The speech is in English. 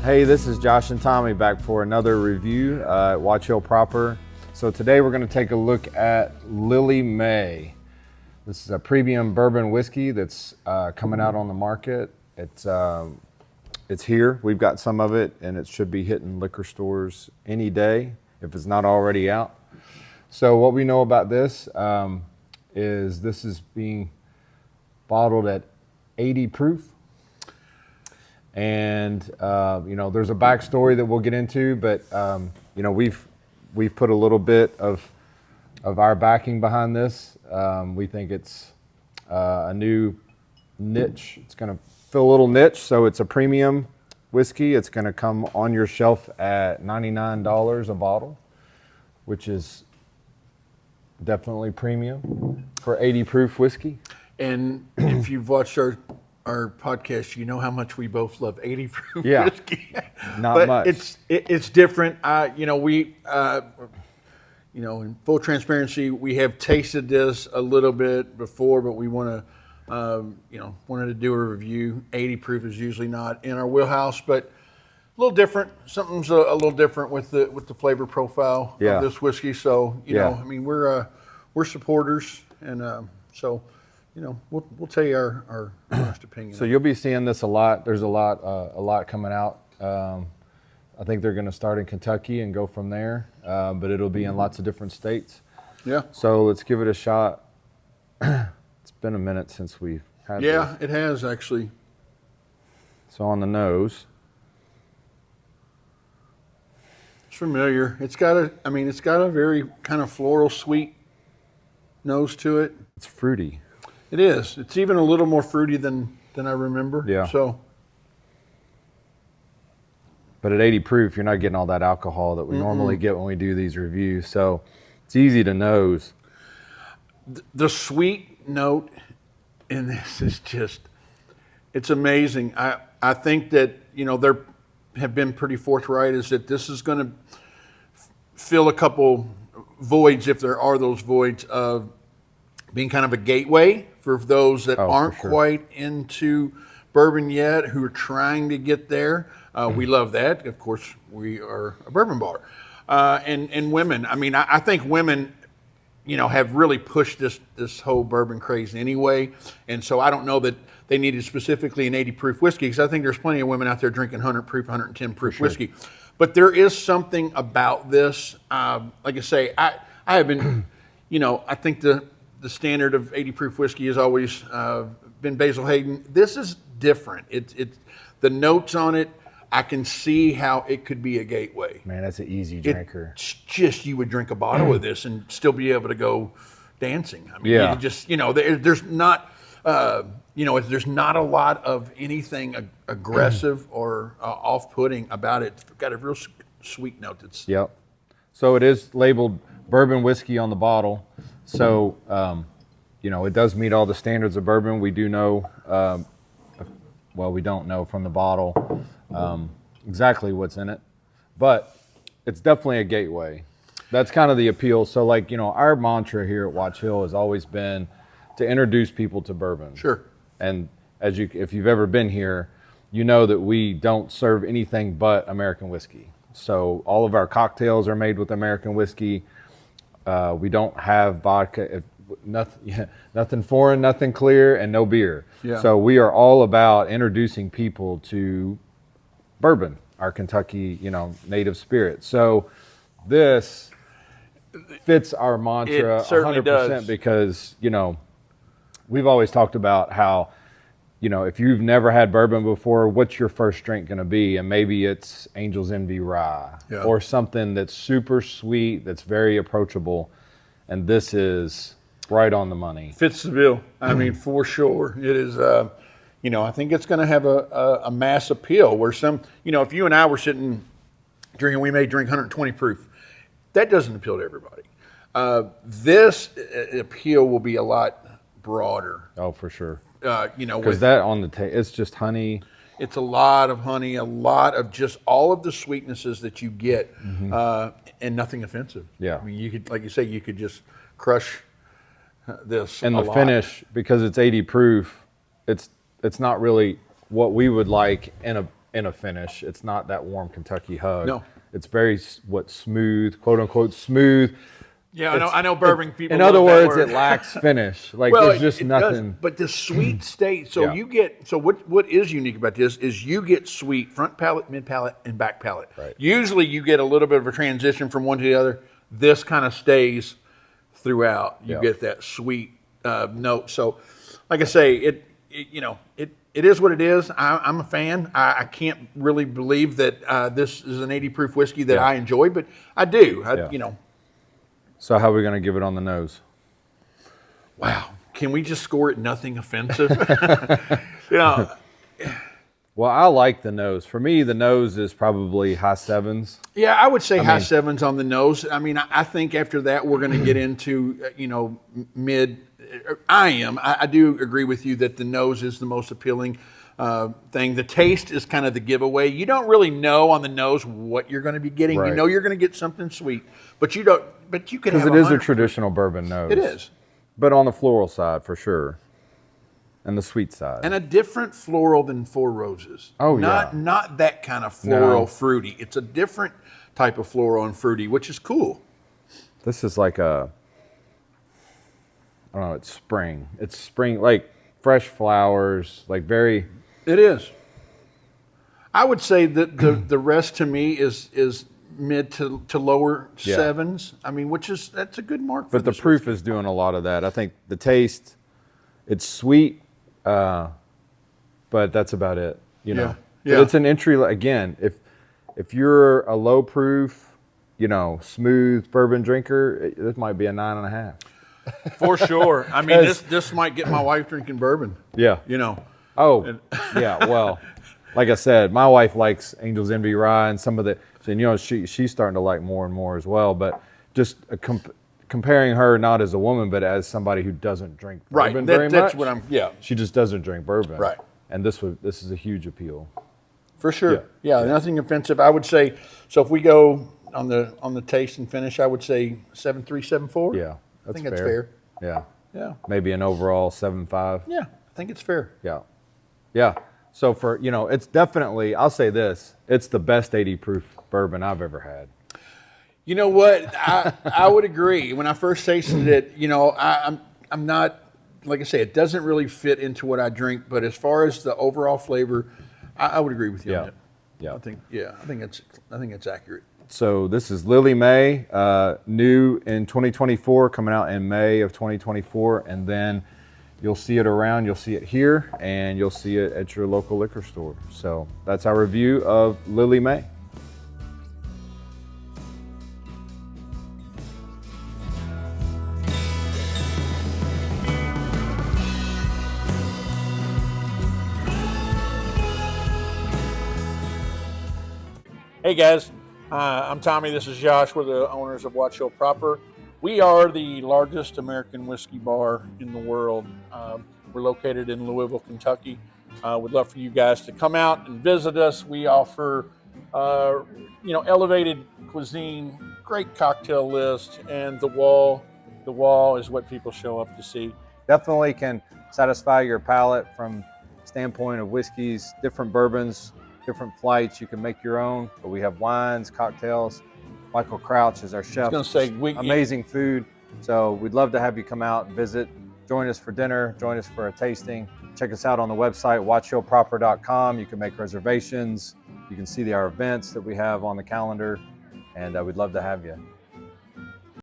Hey, this is Josh and Tommy back for another review at Watch Hill Proper. So today we're going to take a look at Lily May. This is a premium bourbon whiskey that's coming out on the market. It's here. We've got some of it, and it should be hitting liquor stores any day if it's not already out. So what we know about this is this is being bottled at 80 proof. And there's a backstory that we'll get into, but we've put a little bit of our backing behind this. We think it's a new niche. It's going to fill a little niche, so it's a premium whiskey. It's going to come on your shelf at $99 a bottle, which is definitely premium for 80 proof whiskey. And if you've watched our podcast, you know how much we both love 80 proof whiskey. Not much. It's different. In full transparency, we have tasted this a little bit before, but we wanted to do a review. 80 proof is usually not in our wheelhouse, but a little different. Something's a little different with the flavor profile of this whiskey. So we're supporters, and we'll tell you our honest opinion. So you'll be seeing this a lot. There's a lot coming out. I think they're going to start in Kentucky and go from there, but it'll be in lots of different states. Yeah. So let's give it a shot. It's been a minute since we've had this. Yeah, it has actually. So on the nose. It's familiar. It's got a very kind of floral sweet nose to it. It's fruity. It is. It's even a little more fruity than I remember. Yeah. So. But at 80 proof, you're not getting all that alcohol that we normally get when we do these reviews. So it's easy to nose. The sweet note in this is just, it's amazing. I think that, there have been pretty forthright is that this is going to fill a couple voids, if there are those voids, of being kind of a gateway for those that aren't quite into bourbon yet, who are trying to get there. We love that. Of course, we are a bourbon bar. And women, I think women, have really pushed this whole bourbon craze anyway. And so I don't know that they needed specifically an 80 proof whiskey, because I think there's plenty of women out there drinking 100 proof, 110 proof whiskey. But there is something about this. Like I say, I have been, I think the standard of 80 proof whiskey has always been Basil Hayden. This is different. It's the notes on it, I can see how it could be a gateway. Man, that's an easy drinker. It's just, you would drink a bottle of this and still be able to go dancing. You just, there's not, there's not a lot of anything aggressive or off-putting about it. It's got a real sweet note. Yep. So it is labeled bourbon whiskey on the bottle. So, it does meet all the standards of bourbon. We do know, we don't know from the bottle exactly what's in it, but it's definitely a gateway. That's kind of the appeal. So our mantra here at Watch Hill has always been to introduce people to bourbon. Sure. And if you've ever been here, you know that we don't serve anything but American whiskey. So all of our cocktails are made with American whiskey. We don't have vodka, nothing foreign, nothing clear, and no beer. Yeah. So we are all about introducing people to bourbon, our Kentucky, native spirit. So this fits our mantra 100% because, we've always talked about how, if you've never had bourbon before, what's your first drink going to be? And maybe it's Angel's Envy Rye or something that's super sweet, that's very approachable. And this is right on the money. Fits the bill. For sure. It is, I think it's going to have a mass appeal where if you and I were sitting drinking, we may drink 120 proof. That doesn't appeal to everybody. This appeal will be a lot broader. Oh, for sure. Because that on the table, it's just honey. It's a lot of honey, a lot of just all of the sweetnesses that you get, and nothing offensive. Yeah. You could, like you say, you could just crush this. And the finish, because it's 80 proof, it's not really what we would like in in a finish. It's not that warm Kentucky hug. No. It's very smooth, quote unquote smooth. Yeah, I know bourbon people. In other love that words, word. it lacks finish. Like Well, there's just it nothing. does, but the sweet stays. So Yeah. you get. So what is unique about this is you get sweet front palate, mid palate, and back palate. Right. Usually you get a little bit of a transition from one to the other. This kind of stays throughout. You Yeah. get that sweet note. So, like I say, it is what it is. I'm a fan. I can't really believe that this is an 80 proof whiskey that Yeah. I enjoy, but I do. Yeah. So how are we going to give it on the nose? Wow. Can we just score it nothing offensive? Well, I like the nose. For me, the nose is probably high sevens. Yeah, I would say high sevens on the nose. I mean, I think after that we're going to get into, mid. I do agree with you that the nose is the most appealing thing. The taste is kind of the giveaway. You don't really know on the nose what you're going to be getting. Right. You know you're going to get something sweet, but you don't. But you can have Because it is a 100 traditional bourbon nose. It is. But on the floral side, for sure. And the sweet side. And a different floral than Four Roses. Oh, yeah. Not that kind of floral No. fruity. It's a different type of floral and fruity, which is cool. This is like I don't know, it's spring. It's spring, like fresh flowers, like very... It is. I would say that the rest to me is mid to lower Yeah. sevens. I mean, that's a good mark for But the this proof whiskey. is doing a lot of that. I think the taste, it's sweet, but that's about it. You know, Yeah. But it's an entry. Again, if you're a low proof, smooth bourbon drinker, this might be a 9.5. For sure. I mean, this might get my wife drinking bourbon. Yeah. Oh, yeah. Well, like I said, my wife likes Angel's Envy Rye and some of the, and she's starting to like more and more as well. But just comparing her not as a woman, but as somebody who doesn't drink bourbon very that's much. what I'm. Yeah. She just doesn't drink bourbon. Right. And this is a huge appeal. For sure. Yeah. Nothing offensive. I would say. So if we go on the taste and finish, I would say 7.3, 7.4. Yeah. I think that's fair. Yeah. Yeah. Maybe an overall 7.5. Yeah. I think it's fair. Yeah. Yeah. So for, it's definitely, I'll say this, it's the best 80 proof bourbon I've ever had. You know what? I would agree. When I first tasted it, I'm not, like I say, it doesn't really fit into what I drink. But as far as the overall flavor, I would agree with you on that. Yeah. I think it's accurate. So this is Lily May, new in 2024, coming out in May of 2024, and then you'll see it around. You'll see it here, and you'll see it at your local liquor store. So that's our review of Lily May. Hey guys, I'm Tommy. This is Josh. We're the owners of Watch Hill Proper. We are the largest American whiskey bar in the world. We're located in Louisville, Kentucky. We'd love for you guys to come out and visit us. We offer, elevated cuisine, great cocktail list, and the wall is what people show up to see. Definitely can satisfy your palate from standpoint of whiskeys, different bourbons, different flights. You can make your own, but we have wines, cocktails. Michael Crouch is our chef. I was going to say, amazing food. So we'd love to have you come out and visit. Join us for dinner. Join us for a tasting. Check us out on the website, watchhillproper.com. You can make reservations. You can see our events that we have on the calendar, and we'd love to have you.